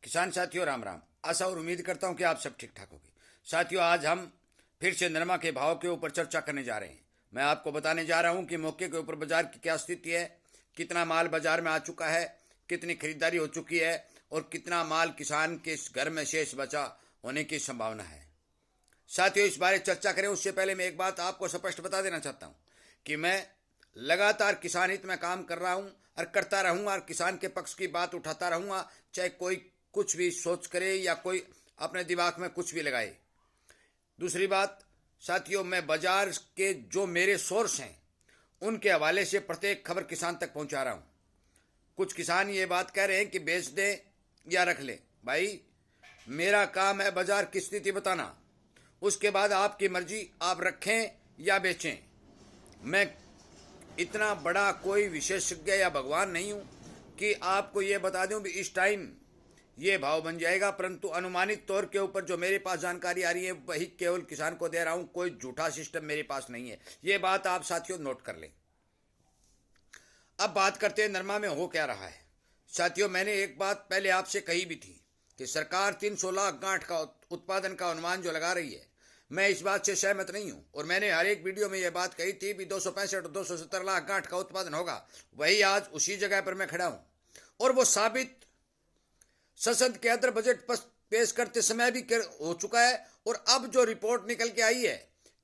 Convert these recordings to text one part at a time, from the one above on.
किसान साथियों राम राम। आशा और उम्मीद करता हूं कि आप सब ठीक ठाक होंगे। साथियों, आज हम फिर से नरमा के भाव के ऊपर चर्चा करने जा रहे हैं। मैं आपको बताने जा रहा हूं कि मौके के ऊपर बाजार की क्या स्थिति है, कितना माल बाजार में आ चुका है, कितनी खरीदारी हो चुकी है और कितना माल किसान के घर में शेष बचा होने की संभावना है। साथियों, इस बारे चर्चा करें उससे पहले मैं एक बात आपको स्पष्ट बता देना चाहता हूं कि मैं लगातार किसान हित में काम कर रहा हूं और करता रहूंगा और किसान के पक्ष की बात उठाता रहूंगा, चाहे कोई कुछ भी सोच करे या कोई अपने दिमाग में कुछ भी लगाए। दूसरी बात साथियों, मैं बाजार के जो मेरे सोर्स हैं उनके हवाले से प्रत्येक खबर किसान तक पहुंचा रहा हूं। कुछ किसान ये बात कह रहे हैं कि बेच दें या रख लें। भाई, मेरा काम है बाजार की स्थिति बताना, उसके बाद आपकी मर्जी, आप रखें या बेचें। मैं इतना बड़ा कोई विशेषज्ञ या भगवान नहीं हूं कि आपको ये बता दूं भी इस टाइम ये भाव बन जाएगा, परंतु अनुमानित तौर के ऊपर जो मेरे पास जानकारी आ रही है वही केवल किसान को दे रहा हूं। कोई झूठा सिस्टम मेरे पास नहीं है, ये बात आप साथियों नोट कर लें। अब बात करते हैं नरमा में हो क्या रहा है। साथियों, मैंने एक बात पहले आपसे कही भी थी कि सरकार 300 लाख गांठ का उत्पादन का अनुमान जो लगा रही है, मैं इस बात से सहमत नहीं हूं। और मैंने हर एक वीडियो में यह बात कही थी भी 265 270 लाख गांठ का उत्पादन होगा। वही आज उसी जगह पर मैं खड़ा हूं और वो साबित संसद के अंदर बजट पेश करते समय भी हो चुका है। और अब जो रिपोर्ट निकल के आई है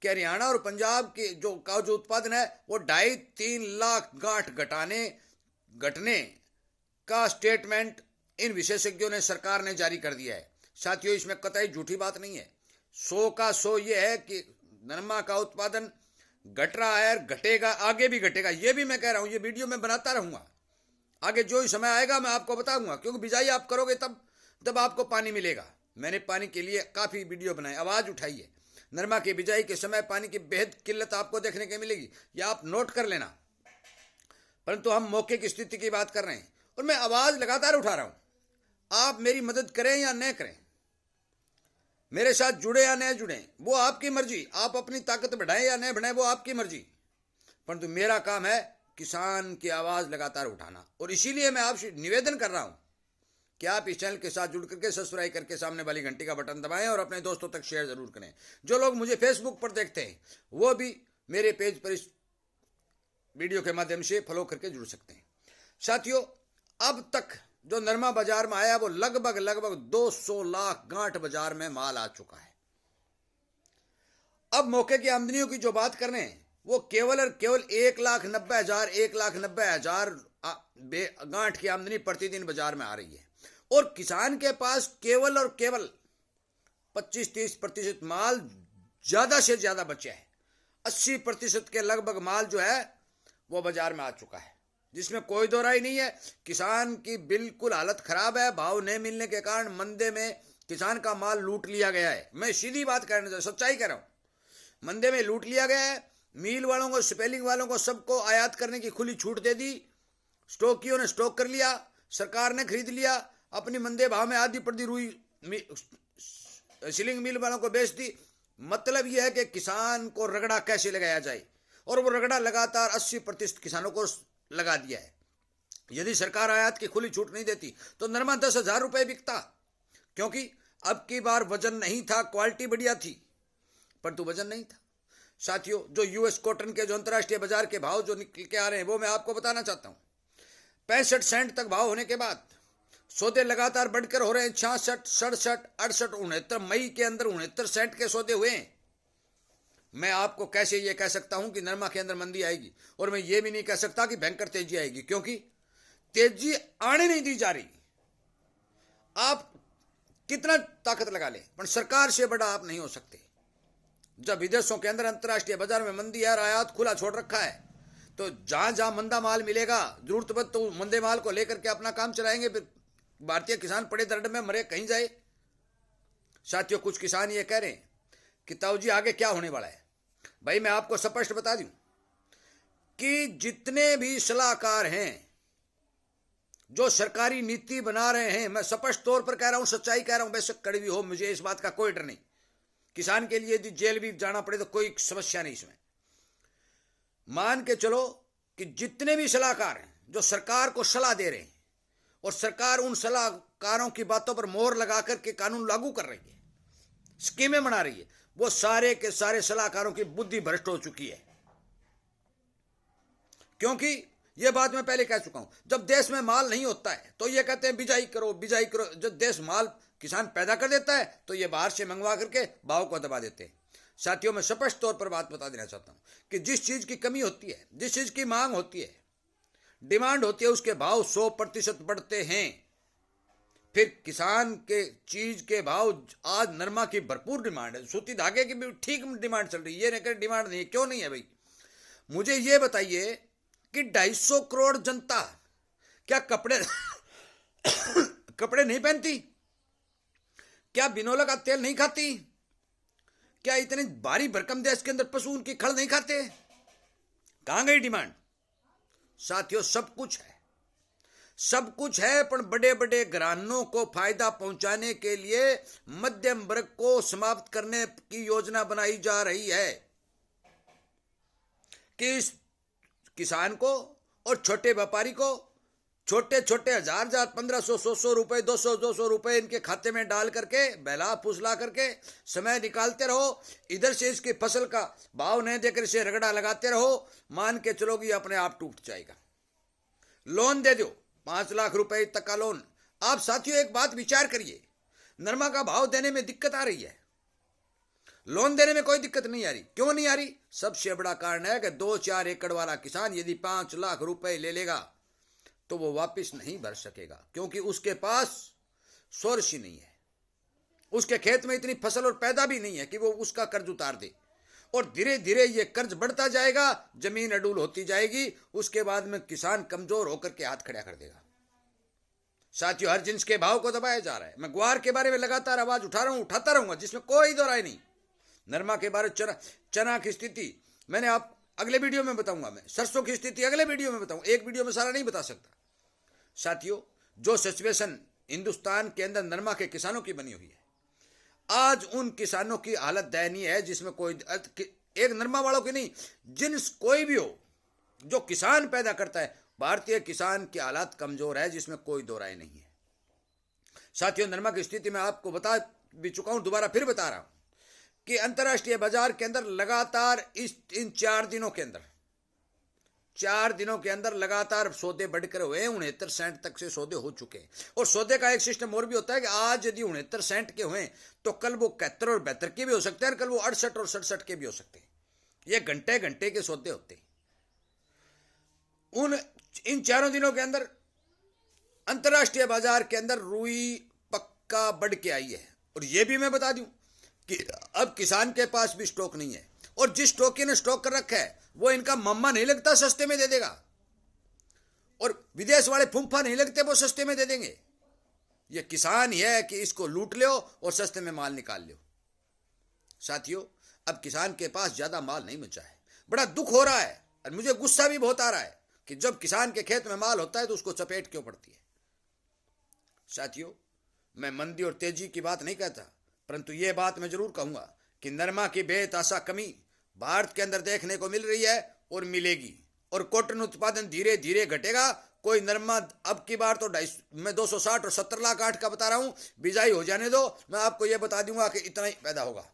कि हरियाणा और पंजाब के जो उत्पादन है वो 2.5-3 लाख गांठ घटने का स्टेटमेंट इन विशेषज्ञों ने, सरकार ने जारी कर दिया है। साथियों, इसमें कतई झूठी बात नहीं है। 100 का 100 ये है कि नरमा का उत्पादन घट रहा है, घटेगा, आगे भी घटेगा। ये भी मैं कह रहा हूं, ये वीडियो में बनाता रहूंगा। आगे जो ही समय आएगा मैं आपको बताऊंगा, क्योंकि बिजाई आप करोगे तब आपको पानी मिलेगा। मैंने पानी के लिए काफी वीडियो बनाए, आवाज उठाई है। नरमा की बिजाई के समय पानी की बेहद किल्लत आपको देखने को मिलेगी, या आप नोट कर लेना। परंतु हम मौके की स्थिति की बात कर रहे हैं और मैं आवाज लगातार उठा रहा हूं। आप मेरी मदद करें या न करें, मेरे साथ जुड़े या न जुड़े, वो आपकी मर्जी। आप अपनी ताकत बढ़ाएं या न बढ़ाएं, वो आपकी मर्जी। परंतु मेरा काम है किसान की आवाज लगातार उठाना। और इसीलिए मैं आपसे निवेदन कर रहा हूं कि आप इस चैनल के साथ जुड़ करके सब्सक्राइब करके सामने वाली घंटी का बटन दबाएं और अपने दोस्तों तक शेयर जरूर करें। जो लोग मुझे फेसबुक पर देखते हैं वो भी मेरे पेज पर इस वीडियो के माध्यम से फॉलो करके जुड़ सकते हैं। साथियों, अब तक जो नरमा बाजार में आया वो लगभग 200 लाख गांठ बाजार में माल आ चुका है। अब मौके की आमदनियों की जो बात कर रहे हैं वो केवल और केवल 1,90,000 गांठ की आमदनी प्रतिदिन बाजार में आ रही है। और किसान के पास केवल और केवल 25-30% माल ज्यादा से ज्यादा बचा है। 80% के लगभग माल जो है वो बाजार में आ चुका है, जिसमें कोई दो राय नहीं है। किसान की बिल्कुल हालत खराब है। भाव नहीं मिलने के कारण मंदे में किसान का माल लूट लिया गया है। मैं सीधी बात करने सच्चाई कह रहा हूं, मंदे में लूट लिया गया है। मील वालों को, स्पेलिंग वालों को, सबको आयात करने की खुली छूट दे दी। स्टॉकियों ने स्टॉक कर लिया, सरकार ने खरीद लिया, अपनी मंदे भाव में आधी पड़ती रुई सीलिंग मिल वालों को बेच दी। मतलब यह है कि किसान को रगड़ा कैसे लगाया जाए, और वो रगड़ा लगातार 80% किसानों को लगा दिया है। यदि सरकार आयात की खुली छूट नहीं देती तो नरमा 10,000 रुपए बिकता, क्योंकि अब की बार वजन नहीं था, क्वालिटी बढ़िया थी परंतु वजन नहीं था। साथियों, जो यूएस कॉटन के जो अंतर्राष्ट्रीय बाजार के भाव जो निकल के आ रहे हैं वो मैं आपको बताना चाहता हूं। 65 सेंट तक भाव होने के बाद सौदे लगातार बढ़कर हो रहे हैं। 66, 67, 68, 69, मई के अंदर 69 सेंट के सौदे हुए हैं। मैं आपको कैसे ये कह सकता हूं कि नरमा के अंदर मंदी आएगी, और मैं ये भी नहीं कह सकता कि भयंकर तेजी आएगी, क्योंकि तेजी आने नहीं दी जा रही। आप कितना ताकत लगा लें पर सरकार से बड़ा आप नहीं हो सकते। जब विदेशों के अंदर अंतर्राष्ट्रीय बाजार में मंदी है, आयात खुला छोड़ रखा है, तो जहां जहां मंदा माल मिलेगा जरूरतमंद तो मंदे माल को लेकर के अपना काम चलाएंगे। फिर भारतीय किसान पड़े दर्द में मरे कहीं जाए। साथियों, कुछ किसान ये कह रहे हैं कि ताऊ जी आगे क्या होने वाला है। भाई, मैं आपको स्पष्ट बता दूं कि जितने भी सलाहकार हैं जो सरकारी नीति बना रहे हैं, मैं स्पष्ट तौर पर कह रहा हूं, सच्चाई कह रहा हूं, बेशक कड़वी हो, मुझे इस बात का कोई डर नहीं। किसान के लिए यदि जेल भी जाना पड़े तो कोई समस्या नहीं इसमें। मान के चलो कि जितने भी सलाहकार हैं जो सरकार को सलाह दे रहे हैं और सरकार उन सलाहकारों की बातों पर मोहर लगा करके कानून लागू कर रही है, स्कीमें बना रही है। वो सारे के सारे सलाहकारों की बुद्धि भ्रष्ट हो चुकी है। क्योंकि ये बात मैं पहले कह चुका हूं, जब देश में माल नहीं होता है तो ये कहते हैं बिजाई करो बिजाई करो। जब देश माल किसान पैदा कर देता है तो ये बाहर से मंगवा करके भाव को दबा देते हैं। साथियों, मैं स्पष्ट तौर पर बात बता देना चाहता हूं कि जिस चीज की कमी होती है, जिस चीज की मांग होती है, डिमांड होती है, उसके भाव 100% बढ़ते हैं। फिर किसान के चीज के भाव, आज नरमा की भरपूर डिमांड है, सूती धागे की भी ठीक डिमांड चल रही है, ये नहीं डिमांड नहीं है। क्यों नहीं है भाई? मुझे ये बताइए कि 250 करोड़ जनता क्या कपड़े कपड़े नहीं पहनती? क्या बिनोला का तेल नहीं खाती? क्या इतने भारी भरकम देश के अंदर पशु उनकी खल नहीं खाते? कहां गई डिमांड? साथियों, सब कुछ है, सब कुछ है, पर बड़े बड़े घरानों को फायदा पहुंचाने के लिए मध्यम वर्ग को समाप्त करने की योजना बनाई जा रही है कि इस किसान को और छोटे व्यापारी को छोटे छोटे 1000 1500 100 रुपए 200 रुपए इनके खाते में डाल करके बहला फुसला करके समय निकालते रहो। इधर से इसकी फसल का भाव नहीं देकर इसे रगड़ा लगाते रहो। मान के चलोगी अपने आप टूट जाएगा। लोन दे दो 5 लाख रुपए तक का लोन। आप साथियों एक बात विचार करिए, नरमा का भाव देने में दिक्कत आ रही है, लोन देने में कोई दिक्कत नहीं आ रही। क्यों नहीं आ रही? सबसे बड़ा कारण है कि 2-4 एकड़ वाला किसान यदि 5 लाख रुपए ले लेगा तो वो वापस नहीं भर सकेगा, क्योंकि उसके पास सोर्स ही नहीं है, उसके खेत में इतनी फसल और पैदा भी नहीं है कि वो उसका कर्ज उतार दे। और धीरे धीरे ये कर्ज बढ़ता जाएगा, जमीन अडूल होती जाएगी, उसके बाद में किसान कमजोर होकर के हाथ खड़ा कर देगा। साथियों, हर जिन्स के भाव को दबाया जा रहा है। मैं ग्वार के बारे में लगातार आवाज उठा रहा हूं, उठाता रहूंगा, जिसमें कोई दो राय नहीं। नरमा के बारे में चना की स्थिति मैंने आप अगले वीडियो में बताऊंगा, मैं सरसों की स्थिति अगले वीडियो में बताऊंगा, एक वीडियो में सारा नहीं बता सकता। साथियों, जो सिचुएशन हिंदुस्तान के अंदर नरमा के किसानों की बनी हुई है, आज उन किसानों की हालत दयनीय है, जिसमें कोई एक नरमा वालों की नहीं, जिन्स कोई भी हो जो किसान पैदा करता है, भारतीय किसान की हालत कमजोर है, जिसमें कोई दो राय नहीं है। साथियों, नरमा की स्थिति मैं आपको बता भी चुका हूं, दोबारा फिर बता रहा हूं कि अंतर्राष्ट्रीय बाजार के अंदर लगातार इन 4 दिनों के अंदर 4 दिनों के अंदर लगातार सौदे बढ़कर हुए। 69 सेंट तक से सौदे हो चुके हैं। और सौदे का एक सिस्टम और भी होता है कि आज यदि 69 सेंट के हुए तो कल वो 71 और 72 के भी हो सकते हैं, और कल वो 68 और 67 के भी हो सकते हैं। ये घंटे घंटे के सौदे होते हैं। इन 4 दिनों के अंदर अंतर्राष्ट्रीय बाजार के अंदर रुई पक्का बढ़ के आई है। और ये भी मैं बता दूं कि अब किसान के पास भी स्टॉक नहीं है, और जिस स्टॉक ने स्टॉक कर रखा है वो इनका मम्मा नहीं लगता सस्ते में दे देगा, और विदेश वाले फुंफा नहीं लगते वो सस्ते में दे देंगे। ये किसान ही है कि इसको लूट लो और सस्ते में माल निकाल लो। साथियों, अब किसान के पास ज्यादा माल नहीं बचा है। बड़ा दुख हो रहा है और मुझे गुस्सा भी बहुत आ रहा है कि जब किसान के खेत में माल होता है तो उसको चपेट क्यों पड़ती है। साथियों, मैं मंदी और तेजी की बात नहीं कहता, परंतु यह बात मैं जरूर कहूंगा कि नरमा की बेतहाशा कमी भारत के अंदर देखने को मिल रही है और मिलेगी, और कॉटन उत्पादन धीरे धीरे घटेगा। कोई नरमा अब की बार तो 260 और 70 लाख 8 का बता रहा हूं, बिजाई हो जाने दो, मैं आपको यह बता दूंगा कि इतना ही पैदा होगा,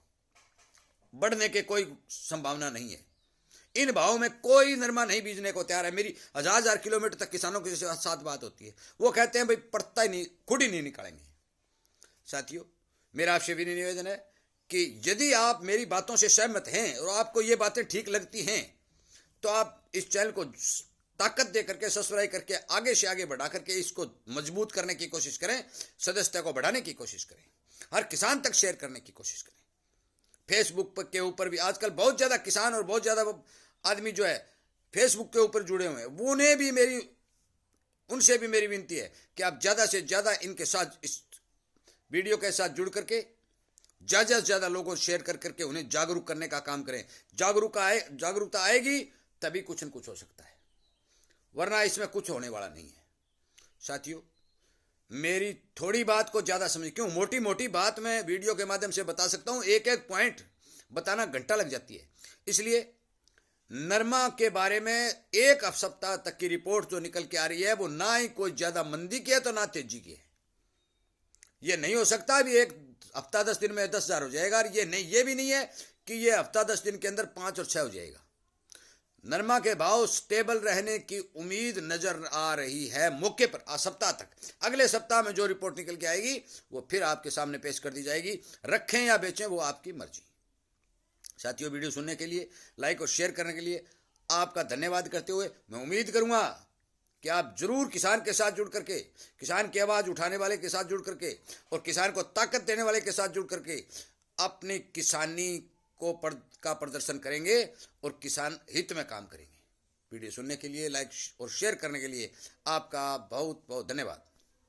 बढ़ने के कोई संभावना नहीं है। इन भावों में कोई नरमा नहीं बीजने को तैयार है। मेरी 1000 किलोमीटर तक किसानों के साथ बात होती है, वो कहते हैं भाई पड़ता ही नहीं, खुद ही नहीं निकालेंगे। साथियों, मेरा आपसे भी निवेदन है कि यदि आप मेरी बातों से सहमत हैं और आपको ये बातें ठीक लगती हैं तो आप इस चैनल को ताकत दे करके सब्सक्राइब करके आगे से आगे बढ़ा करके इसको मजबूत करने की कोशिश करें, सदस्यता को बढ़ाने की कोशिश करें, हर किसान तक शेयर करने की कोशिश करें। फेसबुक के ऊपर भी आजकल बहुत ज़्यादा किसान और बहुत ज़्यादा आदमी जो है फेसबुक के ऊपर जुड़े हुए हैं, उनसे भी मेरी विनती है कि आप ज़्यादा से ज़्यादा इनके साथ इस वीडियो के साथ जुड़ करके ज़्यादा से ज़्यादा लोगों को शेयर कर करके उन्हें जागरूक करने का काम करें। जागरूकता आएगी तभी कुछ न कुछ हो सकता है, वरना इसमें कुछ होने वाला नहीं है। साथियों, मेरी थोड़ी बात को ज़्यादा समझ, क्यों मोटी मोटी बात मैं वीडियो के माध्यम से बता सकता हूँ, एक एक पॉइंट बताना घंटा लग जाती है। इसलिए नरमा के बारे में एक सप्ताह तक की रिपोर्ट जो निकल के आ रही है वो ना ही कोई ज्यादा मंदी की है तो ना तेजी की है। ये नहीं हो सकता भी एक हफ्ता 10 दिन में 10,000 हो जाएगा, और ये भी नहीं है कि ये हफ्ता 10 दिन के अंदर 5 और 6 हो जाएगा। नरमा के भाव स्टेबल रहने की उम्मीद नजर आ रही है मौके पर सप्ताह तक। अगले सप्ताह में जो रिपोर्ट निकल के आएगी वो फिर आपके सामने पेश कर दी जाएगी। रखें या बेचें वो आपकी मर्जी। साथियों, वीडियो सुनने के लिए, लाइक और शेयर करने के लिए आपका धन्यवाद करते हुए मैं उम्मीद करूंगा कि आप जरूर किसान के साथ जुड़ करके, किसान की आवाज उठाने वाले के साथ जुड़ करके और किसान को ताकत देने वाले के साथ जुड़ करके अपनी किसानी का प्रदर्शन करेंगे और किसान हित में काम करेंगे। वीडियो सुनने के लिए, लाइक और शेयर करने के लिए आपका बहुत बहुत धन्यवाद।